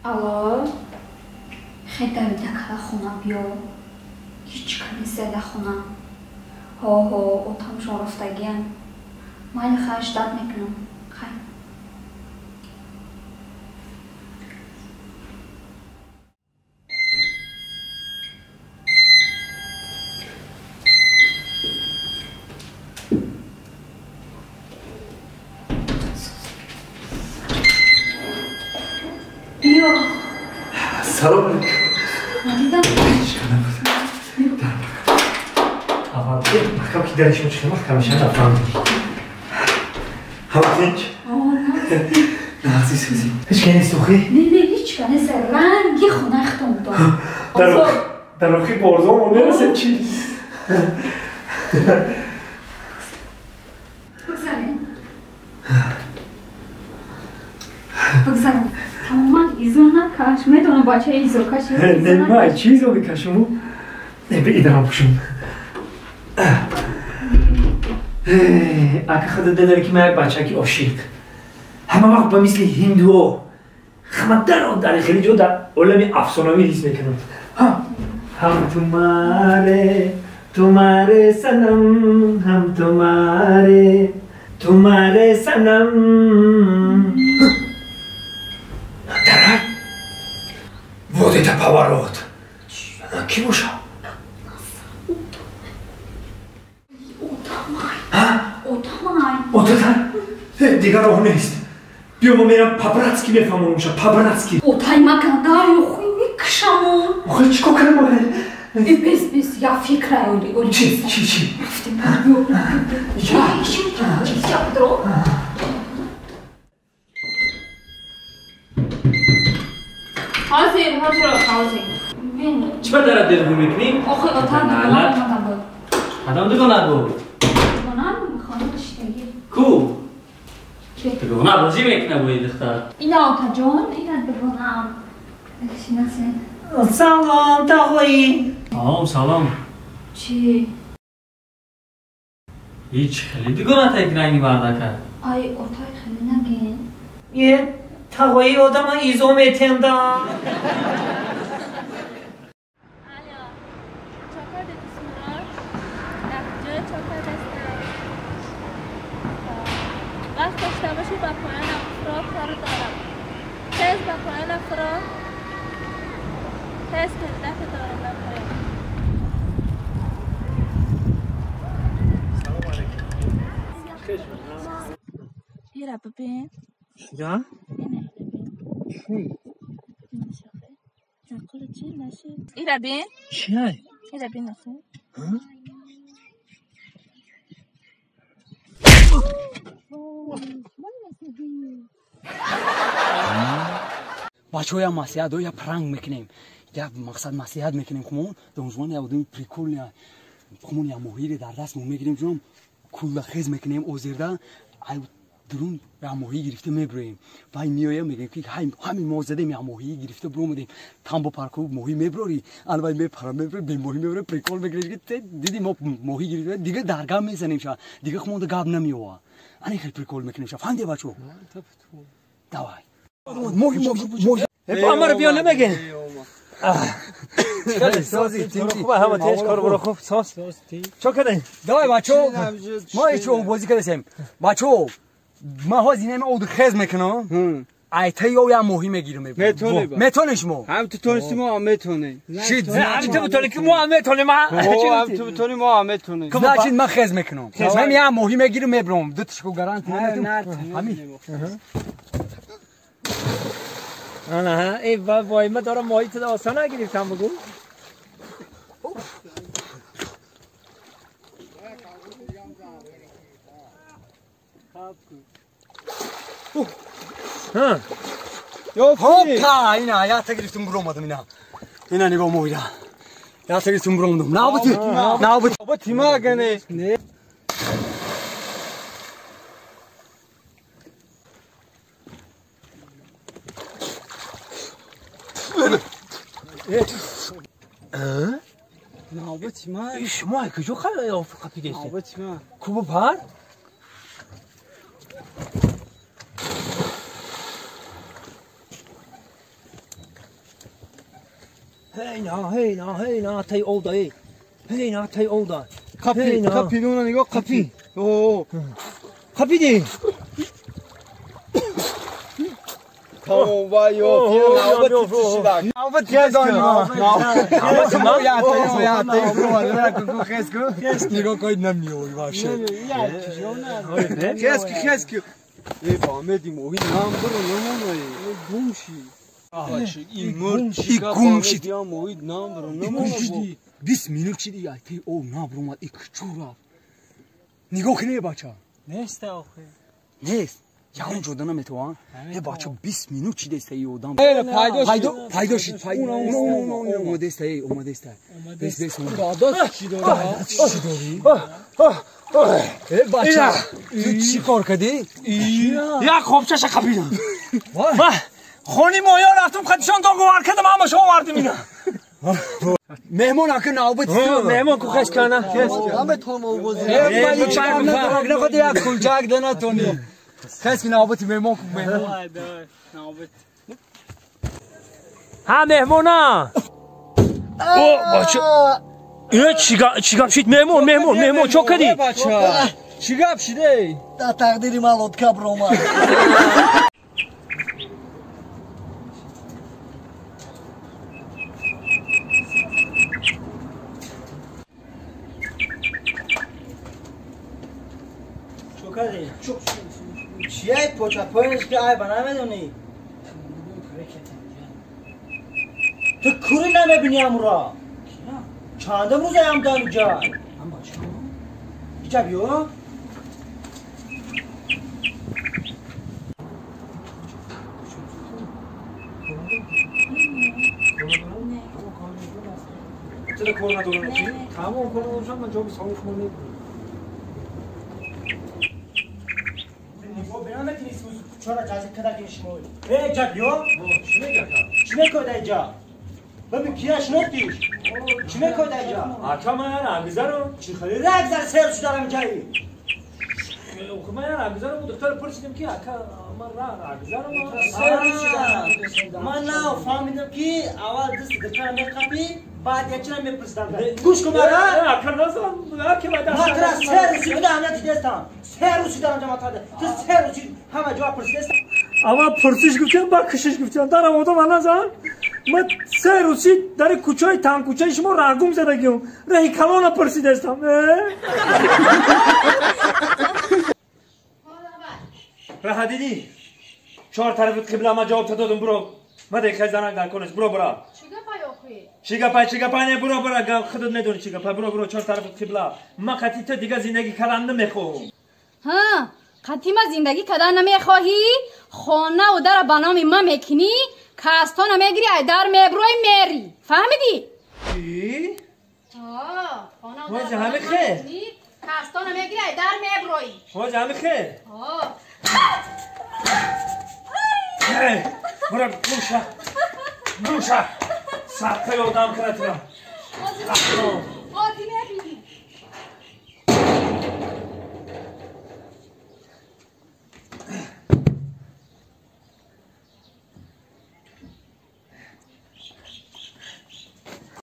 الو خیلی دکه خونه بیا هیچ کنی سده خونه ها اتام شرفتگیم مایل خواهش داد میکنم خیلی بیا سلام علیکم ندیدم Avante, marcam que der deixa eu te chamar, ficar mexendo na fama. Avante. نه عزیزی هیچ کنی سوخی؟ نه هیچ کنی سر رنگی خونه اختم در روخی بارزام اون نرسه چی؟ بگذاریم تماما ایزو نکش میدونم بچه ایزو کشی نه من چی ایزو بکشم؟ نه به ایدرام بشم اگه خدا داره که من یک بچه که عاشق همه وقت با مثل هندو همه در خیلی جو در عالم افسانه‌ای حس میکنند هم تمہارے سنم هم تمہارے سنم درای وودیتا پاورود کی باشه اوتامای دیگر راه نیست بیا ما میرم پاپراتسکی میفهمم اونجا پاپراتسکی اوتای مکن دایو خوی میکشمون آخه چیکار کنم آخه بس یا فکر اولی چی رفتیم چی درو حاضر بین چی باید دارد دلگو میکنی؟ آخه اوتان دیگه بود آدم دیگه نبود بانم میخوانم شتگی کو؟ دیگه اونا بازی میکنه بایی دختر اینا اوتا جان اینا بگونم اکشی نسین سلام تاقوی سلام چی؟ هیچ خیلی دیگه نتایی که رنگی برده کرد آی اوتای خیلی نگین یه تاقوی آدم ایزو میتندم وقت داشته باشی با پایان افراد کار دارم تست با پایان افراد تست هدف دارم با پایان سلام علیکم ایره ببین یا؟ اینه نشاخه نقل چی نشید ایره بین چیه؟ ایره بین نخه بچه‌ها مسیحا دو یا پرنگ میکنیم یا مقصد مسیحا میکنیم کمون دانشجویان یا بودیم پریکول یا کمون یا موهی در دست میگیریم جون کول خیز میکنیم اوزیردا درون یا موهی گرفته میبریم بعد میایم میگیم که همین موزده یا موهی گرفته برو میدیم تامبو پارکو موهی میبری البته میپرم به موهی میبره پریکول میگیریم که دیدی ما موهی گرفته دیگه درگاه میزنیم شا دیگه خمون گاب نمیوه ani خیلی پریکول میکنیم شا فهمیدی بچه‌ها دوای موهی امر بیا نمیگه خیلی سازی تیمی خوبه همه تیش کار برو خوب ساز چو کنه دای بچو ما ایچو بازی کردیم بچو ما هازینه ما اود خز میکنم ایته یا موهی میگیرم میتونش مو هم تو تونستی ما هم میتونی چی هم تو بتونی که ما هم میتونیم هم تو بتونی ما هم میتونی نه ما خز میکنم من یا موهی میگیرم میبرم دو تاشو گارانتی نمیدم همین آنها ای وای ما دارم ماهی تو آسان نگرفتم بگو ها هوپا اینا یا تگرفتم برو اومدم اینا نگاه مویدا یا تگرفتم برو اومدم نه بابا تیما گنه نابت ما شما کجا خیلی آفریقا پیگشتی نابت ما کوبو پر هینا تای اودا هینا تای اودا کپی اونو نگاه کپی اوه کپیدی Tamam vay yok ya navbat tutuşlar. Navbat ya navbat ma ya tayo kesku. نگاه کنید نمیوی باشه Kesku. Ey Ahmet'im o nam bro namay. Gumşi. این مرد گمشید. یا موید نام برو گمشیدی 20 minut چی دیگه تی او نابرومد ای کچورا نگاه کنه بچه Neste آخه نیست یا اون جدا نمیتوان ای بچه 20 minut چی دیسته ای اودام پایدو شید اومده است ای اومده است بس داداش چی داره چی داری؟ ای بچه تو چی کار کردی؟ یا خوب چشه کپیدم خونی مویا رفتم خدشان تا گوار کردم اما شما واردم اینا مهمون اکه نوبت مهمون کو خش کنه همه تو مو بوزی ای چرا نخواد یک کنجاک دنا تونی کسی نوبت مهمون کو مهمون ها مهمونا او بچه اینا چی گپ شید مهمون چو کردی بچه چی گپ شده تا تقدیری مالوت کبروما چیه پوچه پوینش که ای بنا میدونی تو کوری نمیبینی امورا چندم روزه هم داری جای ایجا بیو چرا کار ندارم چی؟ تمام کار ندارم من جواب سوال شما نمیدونم چرا جازی کدک شمول ای جا بیو چی میکنه اینجا ببین کیاش نوتیش چی میکنه اینجا آتا من رمزارم چی خیلی رگزر سرش دارم جایی من رمزارم و دکتر پرسیدم که آکا من رمزارم سرش دارم من نه فهمیدم که اول دست دکترم میقبی بعد یچرا میپرسیدم گوش کن مرا آکا نازم که بعد ما ترا سه روزی بودم نتی دستم سه روزی دارم جمع کرده تو سه روزی همه جواب پرسیدم اما پرسیش گفتم با کشش گفتم دارم اوتا من نزن من سه روزی در کوچای تان کوچای شما راگوم زدگیم رای کلونا پرسید استم راه دیدی چهار طرف قبله ما جواب دادم برو ما دیگه زنگ نکنش برو چیگا پای نه برو خودت ندونی چیگا پای برو چهار طرف قبله ما قطعی تو دیگه زندگی کردن نمیخوام ها قطعی ما زندگی کردن نمیخواهی خانه و در بنام ما میکنی کاستان میگیری در میبروی میری فهمیدی؟ چی؟ خانه و در همه خیر کاستان میگیری در میبروی و همه خیر برو گوشه سرطه یادم کرد